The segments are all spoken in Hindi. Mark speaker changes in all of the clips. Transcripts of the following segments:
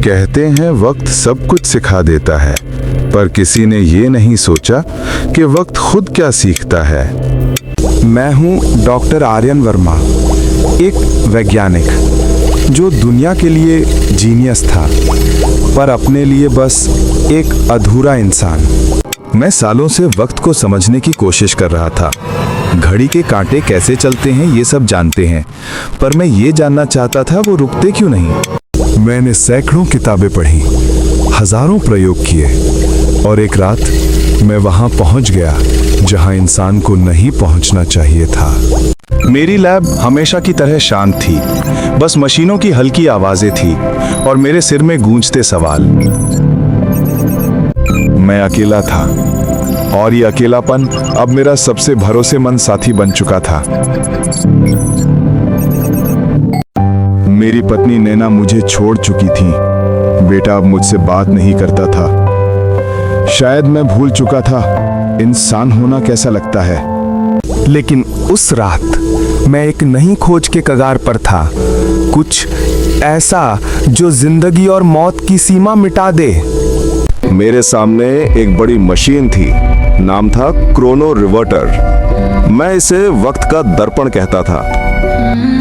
Speaker 1: कहते हैं वक्त सब कुछ सिखा देता है, पर किसी ने ये नहीं सोचा कि वक्त खुद क्या सीखता है।
Speaker 2: मैं हूँ डॉक्टर आर्यन वर्मा, एक वैज्ञानिक जो दुनिया के लिए जीनियस था, पर अपने लिए बस एक अधूरा इंसान।
Speaker 1: मैं सालों से वक्त को समझने की कोशिश कर रहा था। घड़ी के कांटे कैसे चलते हैं ये सब जानते हैं, पर मैं ये जानना चाहता था वो रुकते क्यों नहीं। मैंने सैकड़ों किताबें पढ़ी, हजारों प्रयोग किए, और एक रात मैं वहां पहुंच गया जहां इंसान को नहीं पहुंचना चाहिए था। मेरी लैब हमेशा की तरह शांत थी, बस मशीनों की हल्की आवाजें थी और मेरे सिर में गूंजते सवाल। मैं अकेला था और ये अकेलापन अब मेरा सबसे भरोसेमंद साथी बन चुका था। मेरी पत्नी नैना मुझे छोड़ चुकी थी, बेटा अब मुझसे बात नहीं करता था। शायद मैं भूल चुका था इंसान होना कैसा लगता है।
Speaker 2: लेकिन उस रात मैं एक नई खोज के कगार पर था, कुछ ऐसा जो जिंदगी और मौत की सीमा मिटा दे।
Speaker 1: मेरे सामने एक बड़ी मशीन थी, नाम था क्रोनो रिवर्टर। मैं इसे वक्त का दर्पण कहता था।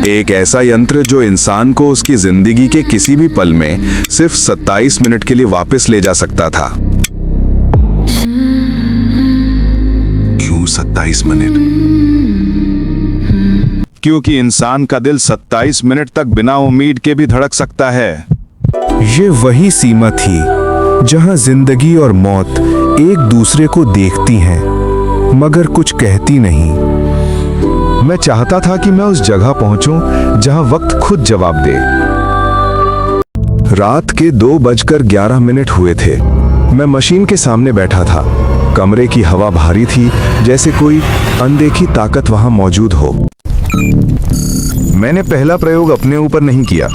Speaker 1: एक ऐसा यंत्र जो इंसान को उसकी जिंदगी के किसी भी पल में सिर्फ 27 मिनट के लिए वापस ले जा सकता था। क्यों 27 मिनट? क्योंकि इंसान का दिल 27 मिनट तक बिना उम्मीद के भी धड़क सकता है।
Speaker 2: ये वही सीमा थी जहां जिंदगी और मौत एक दूसरे को देखती हैं, मगर कुछ कहती नहीं।
Speaker 1: मैं चाहता था कि मैं उस जगह पहुंचूं जहां वक्त खुद जवाब दे। रात के 2:11 हुए थे। मैं मशीन के सामने बैठा था। कमरे की हवा भारी थी, जैसे कोई अनदेखी ताकत वहां मौजूद हो। मैंने पहला प्रयोग अपने ऊपर नहीं किया।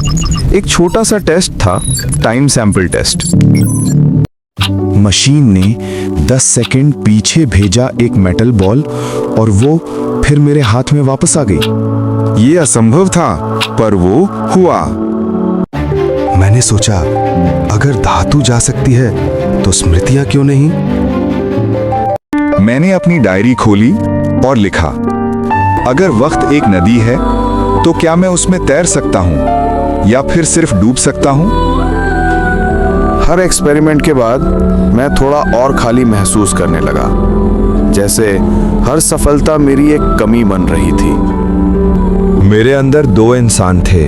Speaker 1: एक छोटा सा टेस्ट था, टाइम सैंपल टेस्ट। मशीन ने 10 सेकंड पीछे भेजा एक मेटल बॉल और वो फिर मेरे हाथ में वापस आ गई। ये असंभव था, पर वो हुआ। मैंने सोचा, अगर धातु जा सकती है तो स्मृतियां क्यों नहीं? मैंने अपनी डायरी खोली और लिखा, अगर वक्त एक नदी है तो क्या मैं उसमें तैर सकता हूं या फिर सिर्फ डूब सकता हूं? हर एक्सपेरिमेंट के बाद मैं थोड़ा और खाली महसूस करने लगा, जैसे हर सफलता मेरी एक कमी बन रही थी। मेरे अंदर दो इंसान थे,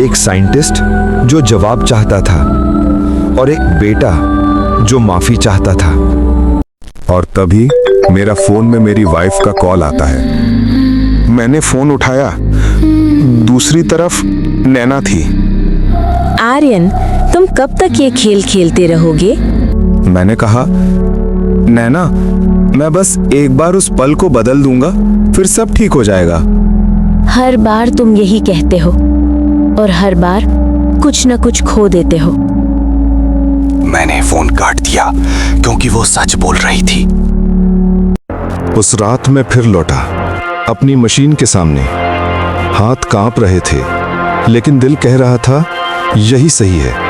Speaker 1: एक साइंटिस्ट जो जवाब चाहता था और एक बेटा जो माफी चाहता था। और तभी मेरा फोन में मेरी वाइफ का कॉल आता है। मैंने फोन उठाया, दूसरी तरफ नैना थी।
Speaker 3: आर्यन, तुम कब तक ये खेल खेलते रहोगे?
Speaker 2: मैंने कहा, नैना, मैं बस एक बार उस पल को बदल दूंगा, फिर सब ठीक हो जाएगा।
Speaker 3: हर बार तुम यही कहते हो और हर बार कुछ न कुछ खो देते हो।
Speaker 2: मैंने फोन काट दिया क्योंकि वो सच बोल रही थी।
Speaker 1: उस रात मैं फिर लौटा अपनी मशीन के सामने। हाथ कांप रहे थे, लेकिन दिल कह रहा था यही सही है।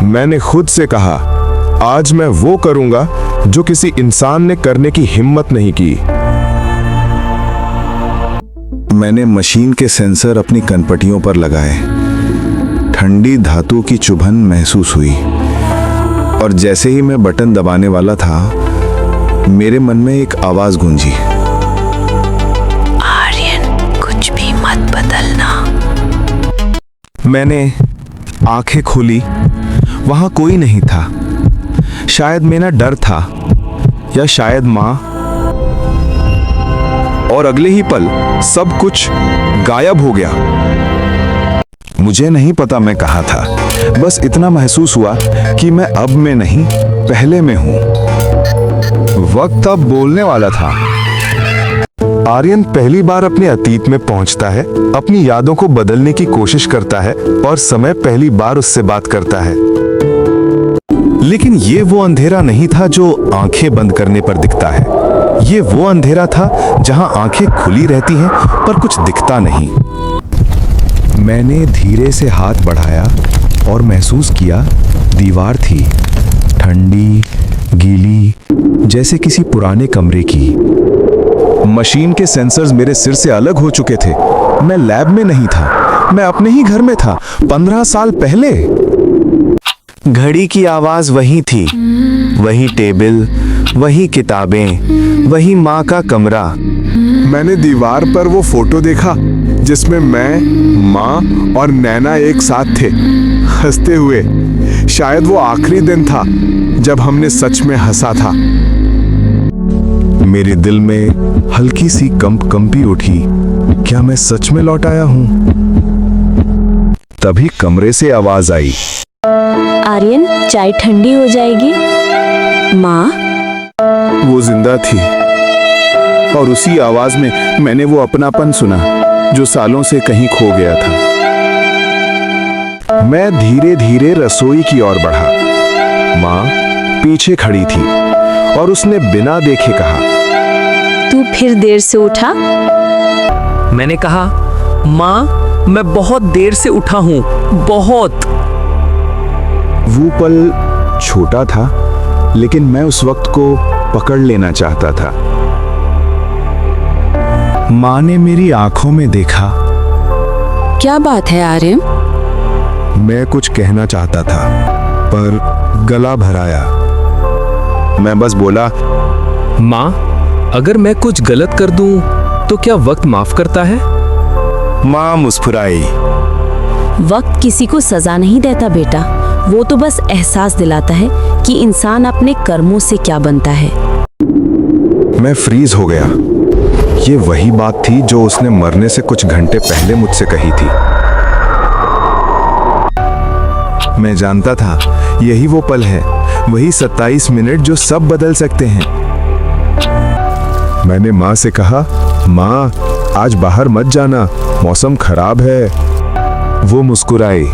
Speaker 1: मैंने खुद से कहा, आज मैं वो करूंगा जो किसी इंसान ने करने की हिम्मत नहीं की। मैंने मशीन के सेंसर अपनी कनपटियों पर लगाए। ठंडी धातु की चुभन महसूस हुई और जैसे ही मैं बटन दबाने वाला था, मेरे मन में एक आवाज गूंजी,
Speaker 3: आर्यन, कुछ भी मत बदलना।
Speaker 2: मैंने आंखें खोली, वहां कोई नहीं था। शायद मेरा डर था या शायद मां। और अगले ही पल सब कुछ गायब हो गया। मुझे नहीं पता मैं कहाँ था, बस इतना महसूस हुआ कि मैं अब में नहीं, पहले में हूं। वक्त अब बोलने वाला था। आर्यन पहली बार अपने अतीत में पहुंचता है, अपनी यादों को बदलने की कोशिश करता है और समय पहली बार उससे बात करता है। लेकिन ये वो अंधेरा नहीं था जो आंखें बंद करने पर दिखता है। ये वो अंधेरा था जहां आंखें खुली रहती हैं पर कुछ दिखता नहीं। मैंने धीरे से हाथ बढ़ाया और महसूस किया दीवार थी, ठंडी, गीली, जैसे किसी पुराने कमरे की। मशीन के सेंसर्स मेरे सिर से अलग हो चुके थे। मैं लैब में नहीं था, मैं अपने ही घर में था, 15 साल पहले। घड़ी की आवाज वही थी, वही टेबल, वही किताबें, वही माँ का कमरा।
Speaker 4: मैंने दीवार पर वो फोटो देखा जिसमें मैं, माँ और नैना एक साथ थे, हंसते हुए। शायद वो आखिरी दिन था जब हमने सच में हंसा था।
Speaker 2: मेरे दिल में हल्की सी कंपी उठी। क्या मैं सच में लौट आया हूं? तभी कमरे से आवाज आई,
Speaker 3: आर्यन, चाय ठंडी हो जाएगी। माँ,
Speaker 2: वो जिंदा थी और उसी आवाज में मैंने वो अपनापन सुना जो सालों से कहीं खो गया था। मैं धीरे धीरे रसोई की ओर बढ़ा। माँ पीछे खड़ी थी और उसने बिना देखे कहा,
Speaker 3: तू फिर देर से उठा?
Speaker 5: मैंने कहा, माँ मैं बहुत देर से उठा हूँ, बहुत।
Speaker 2: वो पल छोटा था, लेकिन मैं उस वक्त को पकड़ लेना चाहता था। माँ ने मेरी आंखों में देखा।
Speaker 3: क्या बात है आर्यन?
Speaker 2: मैं कुछ कहना चाहता था, पर गला भराया। मैं बस बोला,
Speaker 5: माँ अगर मैं कुछ गलत कर दूं तो क्या वक्त माफ करता है?
Speaker 2: माँ मुस्कुराई।
Speaker 3: वक्त किसी को सजा नहीं देता बेटा, वो तो बस एहसास दिलाता है कि इंसान अपने कर्मों से क्या बनता है।
Speaker 2: मैं फ्रीज हो गया। ये वही बात थी जो उसने मरने से कुछ घंटे पहले मुझसे कही थी। मैं जानता था यही वो पल है, वही 27 मिनट जो सब बदल सकते हैं। मैंने माँ से कहा, माँ आज बाहर मत जाना, मौसम खराब है। वो मुस्कुराई।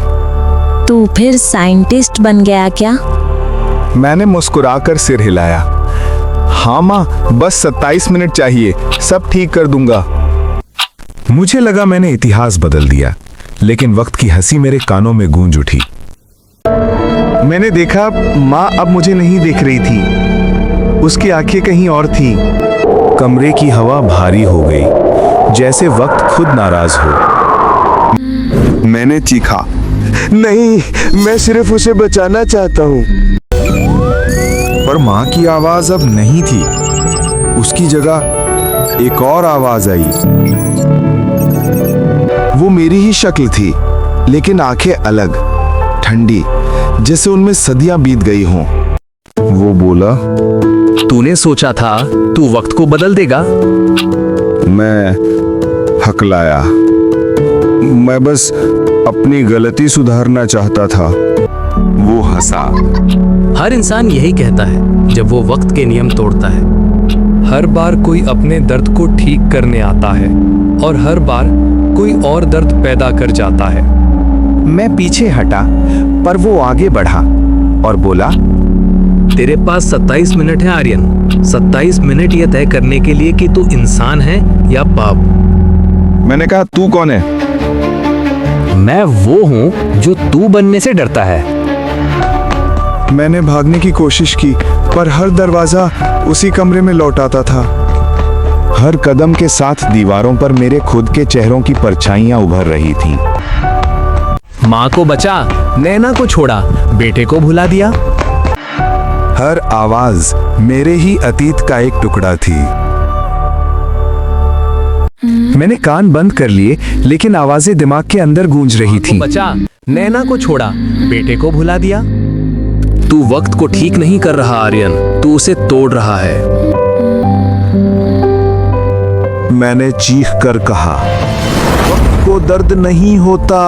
Speaker 3: तू फिर साइंटिस्ट बन गया क्या?
Speaker 2: मैंने मुस्कुराकर सिर हिलाया। हाँ माँ, बस 27 मिनट चाहिए, सब ठीक कर दूंगा। मुझे लगा मैंने इतिहास बदल दिया, लेकिन वक्त की हंसी मेरे कानों में गूंज उठी। मैंने देखा माँ अब मुझे नहीं देख रही थी, उसकी आंखें कहीं और थी। कमरे की हवा भारी हो गई, जैसे वक्त खुद नाराज हो।
Speaker 4: मैंने चीखा, नहीं, मैं सिर्फ उसे बचाना चाहता हूँ।
Speaker 2: पर माँ की आवाज अब नहीं थी। उसकी जगह एक और आवाज आई। वो मेरी ही शक्ल थी, लेकिन आंखें अलग, ठंडी, जैसे उनमें सदियां बीत गई हों। वो बोला,
Speaker 5: तूने सोचा था तू वक्त को बदल देगा?
Speaker 2: मैं हकलाया। मैं बस अपनी गलती सुधारना चाहता था। वो हंसा।
Speaker 5: हर इंसान यही कहता है जब वो वक्त के नियम तोड़ता है। हर बार कोई अपने दर्द को ठीक करने आता है और हर बार कोई और दर्द पैदा कर जाता है।
Speaker 2: मैं पीछे हटा, पर वो आगे बढ़ा और बोला,
Speaker 5: तेरे पास 27 मिनट है आर्यन, 27 मिनट ये तय करने के लिए कि तू इंसान है या पाप।
Speaker 2: मैंने कहा, तू कौन है?
Speaker 5: मैं वो हूँ जो तू बनने से डरता है।
Speaker 4: मैंने भागने की कोशिश की, पर हर दरवाजा उसी कमरे में लौट आता था।
Speaker 2: हर कदम के साथ दीवारों पर मेरे खुद के चेहरों की परछाइयां उभर रही थीं।
Speaker 5: माँ को बचा, नैना को छोड़ा, बेटे को भुला दिया।
Speaker 2: हर आवाज मेरे ही अतीत का एक टुकड़ा थी। मैंने कान बंद कर लिए, लेकिन आवाजें दिमाग के अंदर गूंज रही थीं।
Speaker 5: बचा, नैना को छोड़ा, बेटे को भुला दिया। तू वक्त को ठीक नहीं कर रहा आर्यन, तू उसे तोड़ रहा है।
Speaker 2: मैंने चीख कर कहा, वक्त को दर्द नहीं होता।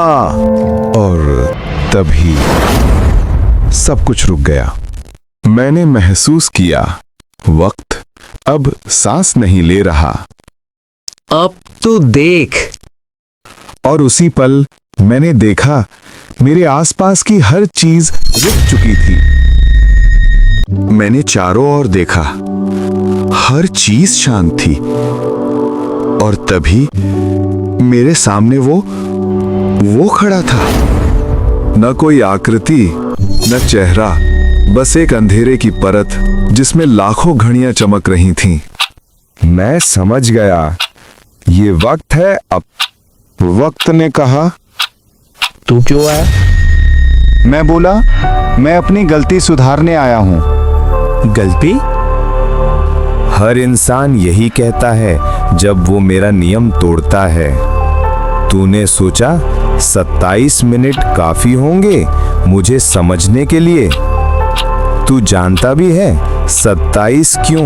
Speaker 2: और तभी सब कुछ रुक गया। मैंने महसूस किया वक्त अब सांस नहीं ले रहा।
Speaker 5: अब तू देख।
Speaker 2: और उसी पल मैंने देखा मेरे आसपास की हर चीज रुक चुकी थी। मैंने चारों ओर देखा, हर चीज शांत थी। और तभी मेरे सामने वो
Speaker 1: वो खड़ा था। न कोई आकृति, न चेहरा, बस एक अंधेरे की परत जिसमें लाखों घड़ियां चमक रही थीं।
Speaker 2: मैं समझ गया, ये वक्त है। अब वक्त ने कहा,
Speaker 6: तू क्यों आया?
Speaker 1: मैं बोला, मैं अपनी गलती सुधारने आया हूं।
Speaker 6: गलती?
Speaker 2: हर इंसान यही कहता है जब वो मेरा नियम तोड़ता है। तूने सोचा 27 मिनट काफी होंगे मुझे समझने के लिए? तू जानता भी है 27 क्यों?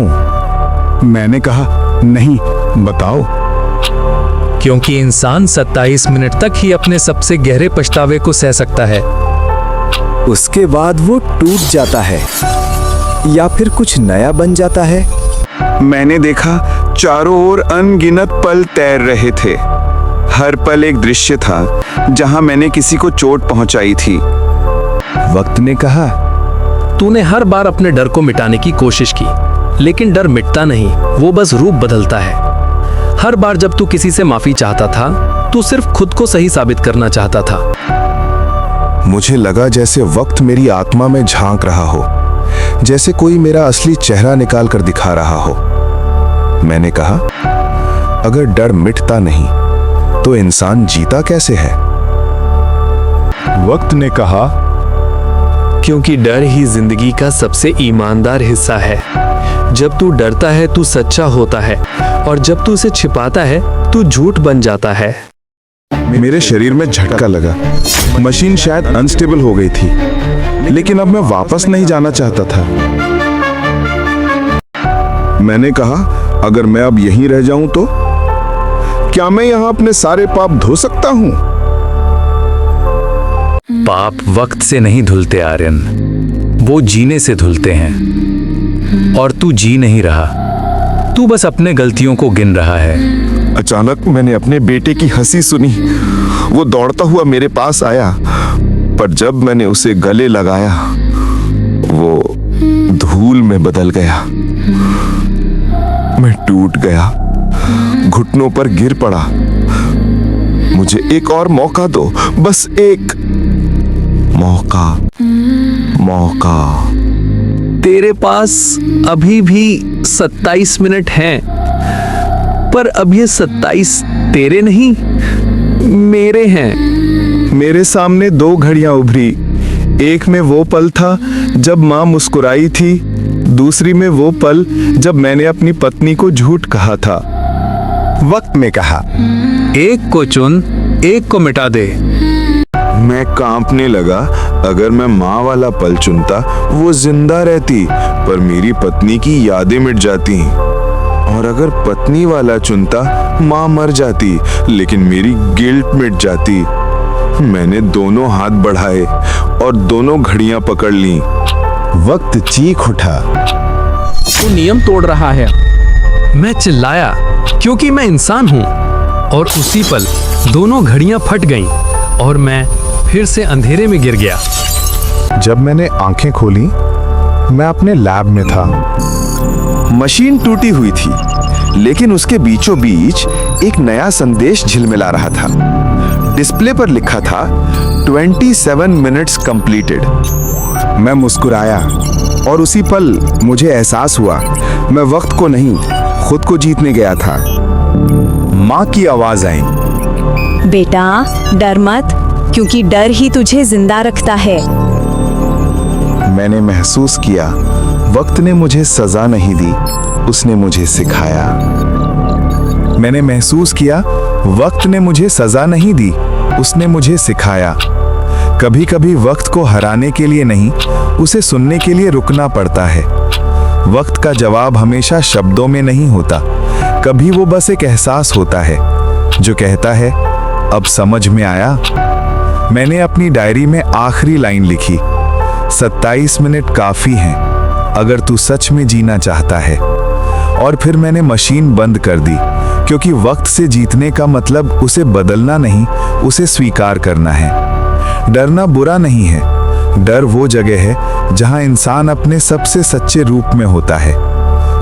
Speaker 1: मैंने कहा, नहीं, बताओ।
Speaker 5: क्योंकि इंसान 27 मिनट तक ही अपने सबसे गहरे पछतावे को सह सकता है।
Speaker 2: उसके बाद वो टूट जाता है या फिर कुछ नया बन जाता है।
Speaker 1: मैंने देखा चारों ओर अनगिनत पल तैर रहे थे। हर पल एक दृश्य था जहां मैंने किसी को चोट पहुंचाई थी।
Speaker 2: वक्त ने कहा,
Speaker 5: तूने हर बार अपने डर को मिटाने की कोशिश की, लेकिन डर मिटता नहीं, वो बस रूप बदलता है। हर बार जब तू किसी से माफी चाहता था, तू सिर्फ खुद को सही साबित करना चाहता था।
Speaker 2: मुझे लगा जैसे वक्त मेरी आत्मा में झांक रहा हो, जैसे कोई मेरा असली चेहरा निकाल कर दिखा रहा हो। मैंने कहा, अगर डर मिटता नहीं तो इंसान जीता कैसे है?
Speaker 1: वक्त ने कहा,
Speaker 5: क्योंकि डर ही जिंदगी का सबसे ईमानदार हिस्सा है। जब तू डरता है तू सच्चा होता है, और जब तू उसे छिपाता है तू झूठ बन जाता है।
Speaker 1: मेरे शरीर में झटका लगा। मशीन शायद अनस्टेबल हो गई थी, लेकिन अब मैं वापस नहीं जाना चाहता था। मैंने कहा, अगर मैं अब यहीं रह जाऊं तो क्या मैं यहां अपने सारे पाप धो सकता हूं?
Speaker 5: पाप वक्त से नहीं धुलते आर्यन, वो जीने से धुलते हैं। और तू जी नहीं रहा, तू बस अपने गलतियों को गिन रहा है।
Speaker 1: अचानक मैंने अपने बेटे की हंसी सुनी। वो दौड़ता हुआ मेरे पास आया, पर जब मैंने उसे गले लगाया, वो धूल में बदल गया। मैं टूट गया, घुटनों पर गिर पड़ा। मुझे एक और मौका दो, बस एक मौका।
Speaker 5: तेरे पास अभी भी 27 मिनट हैं, पर अब ये 27 तेरे नहीं, मेरे हैं।
Speaker 1: मेरे सामने दो घड़ियां उभरी। एक में वो पल था जब मां मुस्कुराई थी, दूसरी में वो पल जब मैंने अपनी पत्नी को झूठ कहा था।
Speaker 2: वक्त में कहा,
Speaker 5: एक को चुन, एक को मिटा दे।
Speaker 1: मैं कांपने लगा। अगर मैं माँ वाला पल चुनता, वो जिंदा रहती, पर मेरी पत्नी की यादें मिट जाती। और अगर पत्नी वाला चुनता, माँ मर जाती, लेकिन मेरी गिल्ट मिट जाती। मैंने दोनों हाथ बढ़ाए और दोनों घड़ियां पकड़ लीं।
Speaker 2: वक्त चीख उठा,
Speaker 5: तू नियम तोड़ रहा है। मैं चिल्लाया, क्योंकि मैं इंसान हूं। और उसी पल दोनों घड़ियां फट गईं और मैं फिर से अंधेरे में गिर गया।
Speaker 1: जब मैंने आंखें खोली, मैं अपने लैब में था।
Speaker 2: मशीन टूटी हुई थी, लेकिन उसके बीचों बीच एक नया संदेश झिलमिला रहा था। डिस्प्ले पर लिखा था 27 मिनट्स कंप्लीटेड।
Speaker 1: मैं मुस्कुराया और उसी पल मुझे एहसास हुआ मैं वक्त को नहीं, खुद को जीतने गया था। माँ की आवाज आई,
Speaker 3: बेटा डर मत, क्योंकि डर ही तुझे जिंदा रखता है।
Speaker 1: मैंने महसूस किया वक्त ने मुझे सजा नहीं दी, उसने मुझे सिखाया। मैंने महसूस किया वक्त ने मुझे सजा नहीं दी, उसने मुझे सिखाया। कभी कभी वक्त को हराने के लिए नहीं, उसे सुनने के लिए रुकना पड़ता है। वक्त का जवाब हमेशा शब्दों में नहीं होता, कभी वो बस एक एहसास होता है जो कहता है, अब समझ में आया। मैंने अपनी डायरी में आखिरी लाइन लिखी, 27 मिनट काफी हैं अगर तू सच में जीना चाहता है। और फिर मैंने मशीन बंद कर दी, क्योंकि वक्त से जीतने का मतलब उसे बदलना नहीं, उसे स्वीकार करना है। डरना बुरा नहीं है, डर वो जगह है जहां इंसान अपने सबसे सच्चे रूप में होता है।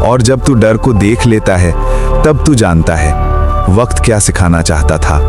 Speaker 1: और जब तू डर को देख लेता है, तब तू जानता है वक्त क्या सिखाना चाहता था।